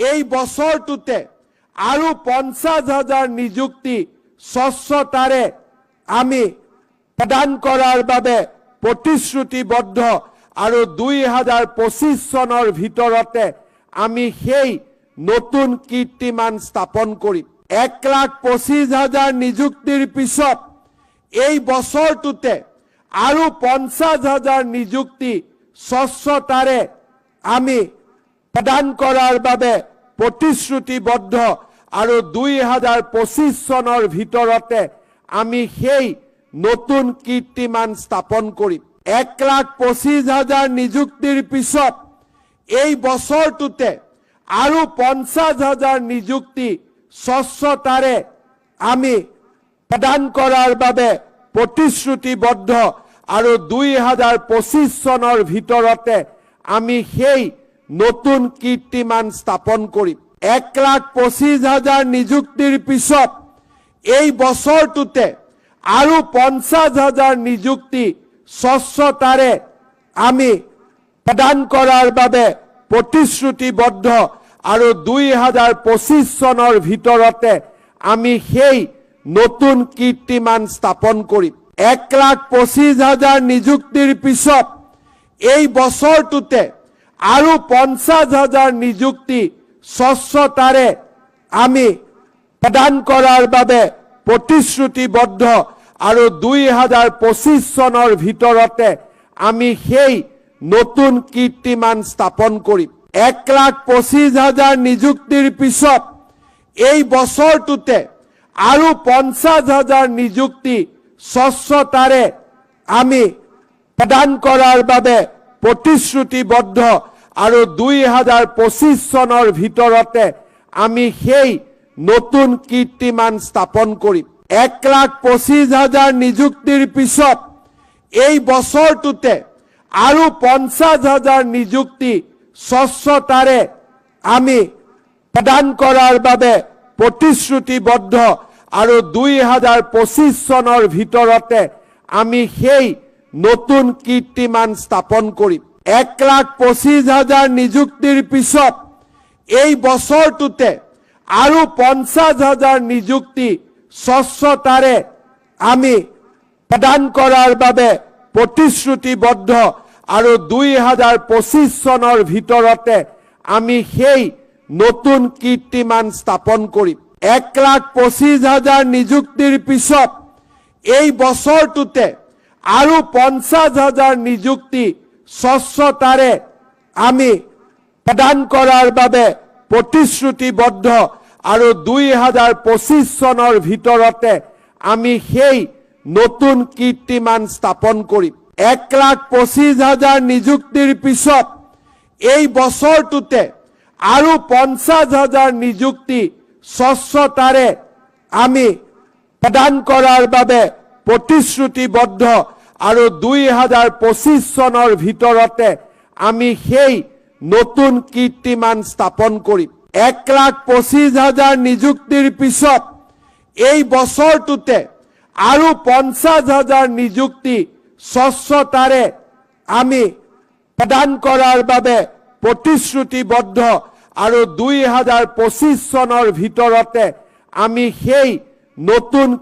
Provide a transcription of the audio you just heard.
এই বছৰটোতে আৰু 50,000 নিযুক্তি স্বচ্ছতাৰে আমি প্ৰদান কৰাৰ বাবে প্ৰতিশ্ৰুতিবদ্ধ আৰু 2025 চনৰ ভিতৰতে আমি সেই নতুন কীৰ্তিমান স্থাপন কৰিম। 1,25,000 নিযুক্তিৰ পিছত এই বছৰটোতে আৰু 50,000 নিযুক্তি স্বচ্ছতাৰে আমি প্ৰদান কৰাৰ বাবে প্ৰতিশ্ৰুতিবদ্ধ আৰু 2025 চনৰ ভিতৰতে আমি সেই নতুন কীৰ্তিমান স্থাপন কৰিম। 1,25,000 নিযুক্তিৰ পিছত এই বছৰটোতে আৰু 50,000 নিযুক্তি স্বচ্ছতাৰে আমি প্ৰদান কৰাৰ বাবে প্ৰতিশ্ৰুতিবদ্ধ আৰু 2025 চনৰ ভিতৰতে আমি সেই নতুন কীৰ্তিমান স্থাপন কৰিম। 1,25,000 নিযুক্তিৰ পিছত এই বছৰটোতে আৰু 50,000 নিযুক্তি স্বচ্ছতাৰে আমি প্ৰদান কৰাৰ বাবে প্ৰতিশ্ৰুতিবদ্ধ আৰু 2025 চনৰ ভিতৰতে আমি সেই নতুন কীৰ্তিমান স্থাপন কৰিম। 1,25,000 নিযুক্তিৰ পিছত এই বছৰটোতে আৰু 50,000 নিযুক্তি স্বচ্ছতাৰে আমি প্ৰদান কৰাৰ বাবে প্ৰতিশ্ৰুতিবদ্ধ আৰু 2025 চনৰ ভিতৰতে আমি সেই নতুন কীৰ্তিমান স্থাপন কৰিম। 1,25,000 নিযুক্তিৰ পিছত এই বছৰটোতে আৰু 50,000 নিযুক্তি স্বচ্ছতাৰে আমি প্ৰদান কৰাৰ বাবে প্ৰতিশ্ৰুতিবদ্ধ আৰু 2025 চনৰ ভিতৰতে আমি সেই নতুন কীৰ্তিমান স্থাপন কৰিম। 1,25,000 নিযুক্তিৰ পিছত এই বছৰটোতে আৰু 50,000 নিযুক্তি স্বচ্ছতাৰে আমি প্ৰদান কৰাৰ বাবে প্ৰতিশ্ৰুতিবদ্ধ আৰু 2025 চনৰ ভিতৰতে আমি সেই নতুন কীৰ্তিমান স্থাপন কৰিম। 1,25,000 নিযুক্তিৰ পিছত এই বছৰটোতে আৰু 50,000 নিযুক্তি স্বচ্ছতাৰে আমি প্ৰদান কৰাৰ বাবে প্ৰতিশ্ৰুতিবদ্ধ আৰু 2025 চনৰ ভিতৰতে আমি সেই নতুন কীৰ্তিমান স্থাপন কৰিম। 1,25,000 নিযুক্তিৰ পিছত এই বছৰটোতে আৰু 50,000 নিযুক্তি স্বচ্ছতাৰে আমি প্ৰদান কৰাৰ বাবে প্ৰতিশ্ৰুতিবদ্ধ আৰু 2025 চনৰ ভিতৰতে আমি সেই নতুন কীৰ্তিমান স্থাপন কৰিম। 1,25,000 নিযুক্তিৰ পিছত এই বছৰটোতে আৰু 50,000 নিযুক্তি স্বচ্ছতাৰে আমি প্ৰদান কৰাৰ বাবে প্ৰতিশ্ৰুতিবদ্ধ আৰু 2025 চনৰ ভিতৰতে আমি সেই নতুন কীৰ্তিমান স্থাপন কৰিম। 1,25,000 নিযুক্তিৰ পিছত এই বছৰটোতে আৰু 50,000 নিযুক্তি স্বচ্ছতাৰে আমি প্ৰদান কৰাৰ বাবে প্ৰতিশ্ৰুতিবদ্ধ আৰু 2025 চনৰ ভিতৰতে আমি সেই নতুন